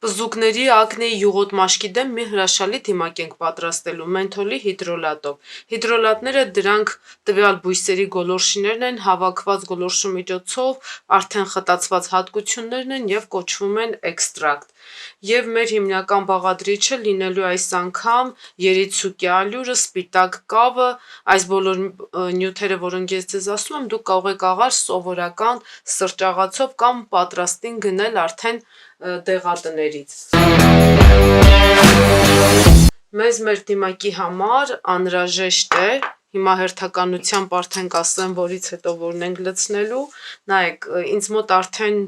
Պզուկների ակնեի յուղոտ մաշկի դեմ մի հրաշալի դիմակ ենք պատրաստելու մենթոլի հիդրոլատով։ Հիդրոլատները դրանք տվյալ բույսերի գոլորշիներն են, հավաքված գոլորշու միջոցով արդեն խտացված հատկություններն են և կոչվում են էքստրակտ։ Եվ մեր հիմնական բաղադրիչը լինելու այս անգամ երիցուկի ալյուրը, սպիտակ կավը, այս բոլոր նյութերը, որոնք ես ձեզ ասում եմ, դուք կարող եք աղար սովորական սրճաղացով կամ պատրաստին գնել արդեն դեղատներից։ Մեզ մեր դիմակի համար անհրաժեշտ է, հիմա հերթականությամբ արդեն կասեմ, որից հետո որն ենք լցնելու, նայեք, ինձ մոտ արդեն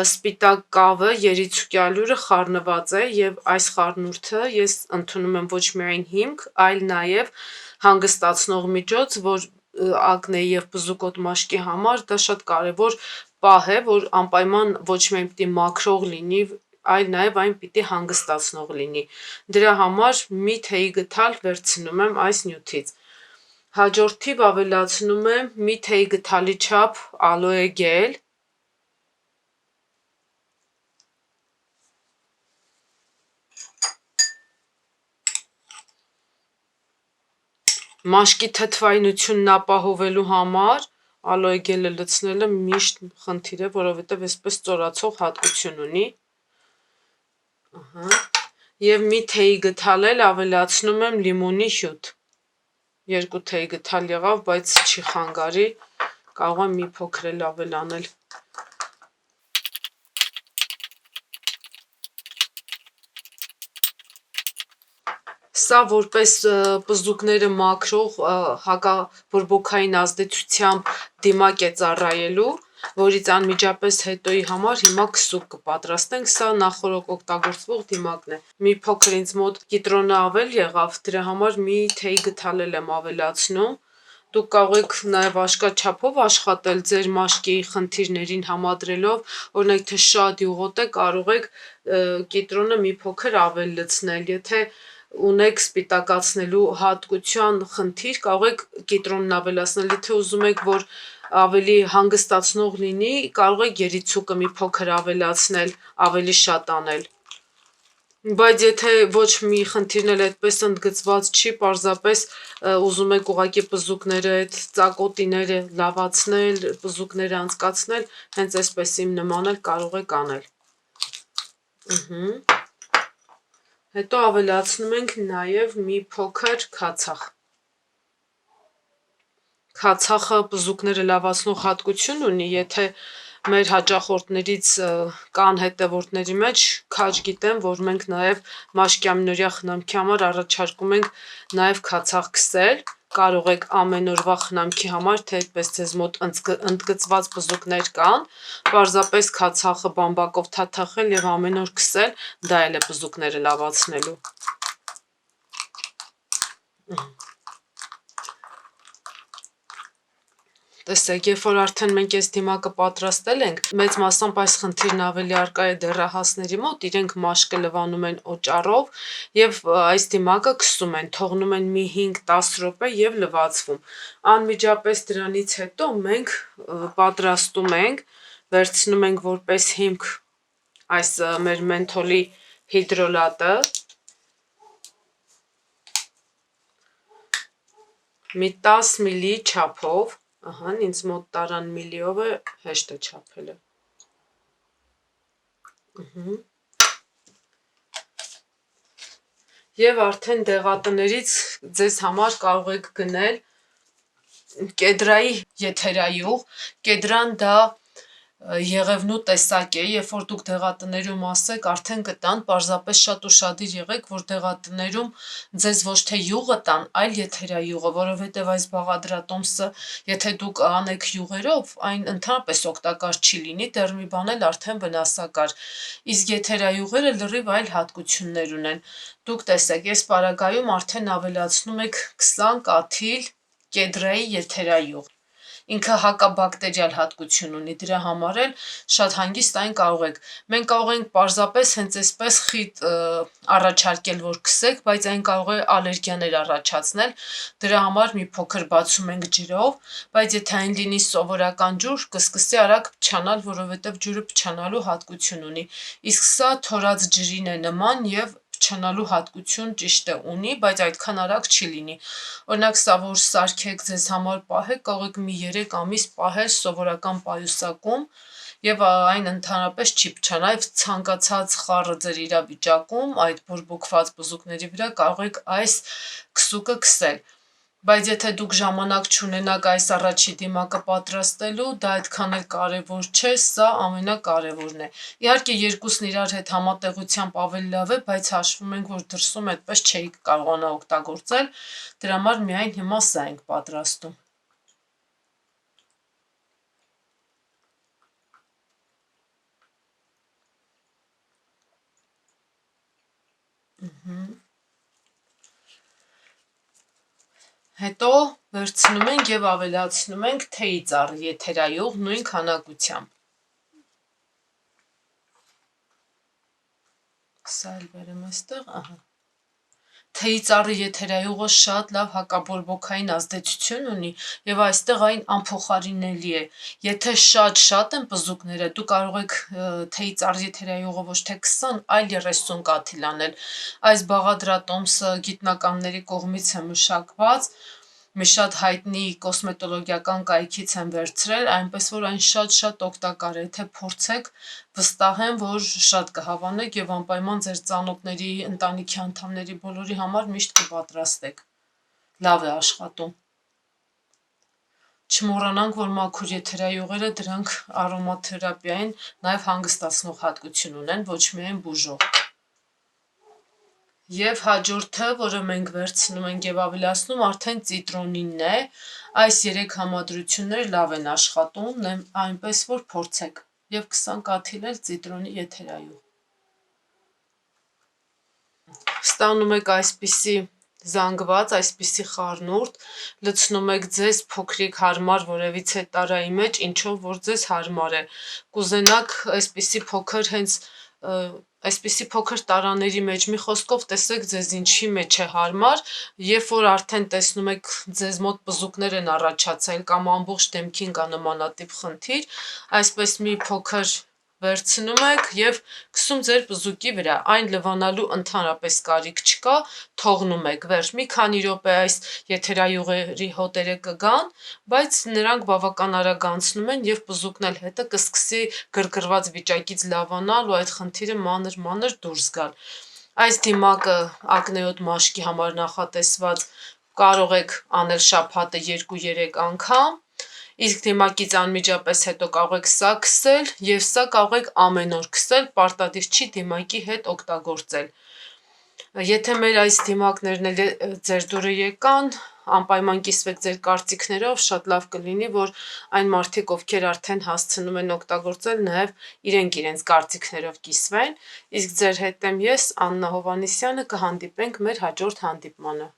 սպիտակ կավը, երիցուկի ալյուրը խառնված է և այս խառնուրդը ես ընդունում եմ ոչ միայն հիմք, այլ նաև հանգստացնող միջոց, որ ակնեի և պզուկոտ մաշկի համար դա շատ կարևոր պահ է, որ անպայման ոչ միայն պիտի մաքրող լինի, այլ նաև այն պիտի հանգստացնող լինի։ Դրա համար մի թեյի գդալ վերցնում եմ այս նյութից։ Հաջորդիվ ավելացնում եմ մի թեյի գդալի չափ ալոե գել, մաշկի թթվայնությունն ապահովելու համար ալոե գելը լցնելը միշտ խնդիր է, որովհետև այսպես ծորացող հատկություն ունի։ Եվ մի թեյի գդալ էլ ավելացնում եմ լիմոնի հյութ։ 2 թեյի գդալ եղավ, բայց չի խանգարի, կարող եմ մի փոքր էլ ավելանել։ Սա որպես պզուկները մաքրող հակաբորբոքային ազդեցությամբ դիմակ է ծառայելու, որից անմիջապես հետոյի համար հիմա քսուկ կպատրաստենք, սա նախօրոք օգտագործվող դիմակն է։ Մի փոքր ինձ մոտ կիտրոնը ավել եղավ, դրա համար մի թեյի գդալ եմ ավելացնում։ Դուք կարող եք նաև աշկաչափով աշխատել ձեր մաշկի խնդիրներին համադրելով, օրինակ թե շատ յուղոտ է, կարող եք կիտրոնը մի փոքր ավել լցնել, եթե ունեք սպիտակացնելու հատկության խնդիր, կարող եք կիտրոնն ավելացնել, եթե ուզում եք, որ ավելի հանգստացնող լինի, կարող եք երիցուկը մի փոքր ավելացնել, ավելի շատ անել։ Բայց եթե ոչ մի խնդիրն էլ այդպես ընդգծված չի, պարզապես ուզում եք ուղղակի պզուկները, այդ ծակոտիները լավացնել, պզուկները անցկացնել, հենց այսպես իմ նման էլ կարող եք անել։ Հետո ավելացնում ենք նաև մի փոքր քացախ։ Քացախը պզուկները լավացնող հատկություն ունի, եթե մեր հաճախորդներից կան հետևորդների մեջ, քաջ գիտեմ, որ մենք նաև մաշկի ամենօրյա խնամքի համար առաջարկում ենք նաև քացախ քսել, կարող եք ամեն օրվա խնամքի համար, թե այդպես ձեզ մոտ ընդգծված պզուկներ կան, պարզապես քացախը բամբակով թաթախել և ամեն օր քսել, դա էլ է պզուկները լավացնելու։ Տեսեք, երբ որ արդեն մենք այս դիմակը պատրաստել ենք, մեծ մասամբ այս խնդիրն ավելի առկա է դեռահասների մոտ, իրենք մաշկը լվանում են օճառով և այս դիմակը քսում են, թողնում են մի 5-10 րոպե և լվացվում։ Անմիջապես դրանից հետո մենք պատրաստում ենք, վերցնում ենք որպես հիմք այս մեր մենթոլի հիդրոլատը, մի 10 մլի չափով, ինձ մոտ տարան միլիով է, հեշտ է չափելը։ Եվ արդեն դեղատներից ձեզ համար կարող եք գնել կեդրայի եթերայուղ, կեդրան դա եղևնու տեսակ է, երբ որ դուք դեղատներում ասեք, արդեն կտան, պարզապես շատ ուշադիր եղեք, որ դեղատներում ձեզ ոչ թե յուղը տան, այլ եթերայուղը, որովհետև այս բաղադրատոմսը, եթե դուք անեք յուղերով, այն ընդհանրապես օգտակար չի լինի, դեռ մի բան էլ արդեն վնասակար։ Իսկ եթերայուղերը լրիվ այլ հատկություններ ունեն։ Դուք տեսեք, այս պարագայում արդեն ավելացնում եք 20 կաթիլ կեդրայի եթերայուղ։ ինքը հակաբակտերիալ հատկություն ունի, դրա համար էլ շատ հանգիստ այն կարող եք։ Մենք կարող ենք պարզապես հենց այսպես խիտ առաջարկել, որ քսեք, բայց այն կարող է ալերգիաներ առաջացնել, դրա համար մի փոքր բացում ենք ջրով, բայց եթե այն լինի սովորական ջուր, կսկսի արագ փչանալ, որովհետև ջուրը փչանալու հատկություն ունի, իսկ սա թորած ջրին է նման եւ փչանալու հատկություն ճիշտ է ունի, բայց այդքան արագ չի լինի։ Օրինակ, սա որ սարքեք ձեզ համար պահեք, կարող եք մի 3 ամիս պահել սովորական պայուսակում եւ այն ընդհանրապես չի փչանա, եւ ցանկացած խառը ձեր իրավիճակում այդ բորբոքված բզուկների վրա կարող եք այս քսուկը քսել։ Բայց եթե դուք ժամանակ չունենաք այս առաջի դիմակը պատրաստելու, դա այդքան էլ կարևոր չէ, սա ամենակարևորն է։ Իհարկե երկուսն իրար հետ համատեղությամբ ավելի լավ է, բայց հաշվում ենք, որ դրսում այդպես չէիք կարողանա օգտագործել, դրա համար միայն հիմա սա ենք պատրաստում։ Հետո վերցնում ենք եւ ավելացնում ենք թեյի ծառ եթերայող նույն քանակությամբ։ Սա էլ բերեմ այստեղ, ահա։ Թեյի ծառի եթերայողը շատ լավ հակաբորբոքային ազդեցություն ունի եւ այստեղ այն անփոխարինելի է։ Եթե շատ են բզուկները, դու կարող եք թեյի ծառի եթերայողը ոչ թե 20, այլ 30 կաթիլ անել։ Այս բաղադրատոմսը գիտնականների կողմից է մշակված, մի շատ հայտնի կոսմետոլոգիական կայքից են վերցրել, այնպես որ այն շատ օգտակար է, եթե փորձեք, վստահ եմ, որ շատ կհավանեք եւ անպայման ձեր ծանոթների, ընտանիքի անդամների բոլորի համար միշտ կպատրաստեք։ Լավ է աշխատում։ Չմոռանանք, որ մաքուր եթերայողերը դրանք արոմաթերապիային նաեւ հանգստացնող հատկություն ունեն, ոչ միայն բուժող։ Եվ հաջորդը, որը մենք վերցնում ենք եւ ավելացնում, արդեն ծիտրոնինն է։ Այս 3 համադրությունները լավ են աշխատում, այնպես որ փորձեք եւ 20 կաթիլ էլ ծիտրոնի եթերայող։ Ստանում եք այսպիսի զանգված, այսպիսի խառնուրդ, լցնում եք ձեզ փոքրիկ հարմար որևիցե տարայի մեջ, ինչով որ ձեզ հարմար է։ Կուզենաք այսպիսի փոքր հենց այսպիսի փոքր տարաների մեջ, մի խոսքով տեսեք ձեզ ինչի մեջ է հարմար, երբ որ արդեն տեսնում եք ձեզ մոտ բզուկներ են առաջացել կամ ամբողջ դեմքին կա նմանատիպ խնդիր, այսպես մի փոքր վերցնում եք եւ քսում ձեր բզուկի վրա, այն լվանալու ընդհանրապես կարիք չկա, թողնում եք վերջ, մի քանի րոպե այս եթերայողերի հոտերը կգան, բայց նրանք բավական արագ անցնում են եւ բզուկն էլ հետը կսկսի գրգռված վիճակից լավանալ ու այդ խնդիրը մանր դուրս գալ։ Այս դիմակը ակնեոտ մաշկի համար նախատեսված, կարող եք անել շաբաթը 2-3 անգամ, իսկ դիմակից անմիջապես հետո կարող եք սա քսել եւ սա կարող եք ամեն օր քսել, պարտադիր չի դիմակի հետ օգտագործել։ Եթե մեր այս դիմակներն էլ ձեր դուրը եկան, անպայման կիսվեք ձեր կարծիքներով, շատ լավ կլինի, որ այն մարդիկ, ովքեր արդեն հասցնում են օգտագործել, նաև իրենք իրենց կարծիքներով կիսվեն, իսկ ձեր հետ եմ ես, Աննա Հովհաննիսյանը, կհանդիպենք մեր հաջորդ հանդիպմանը։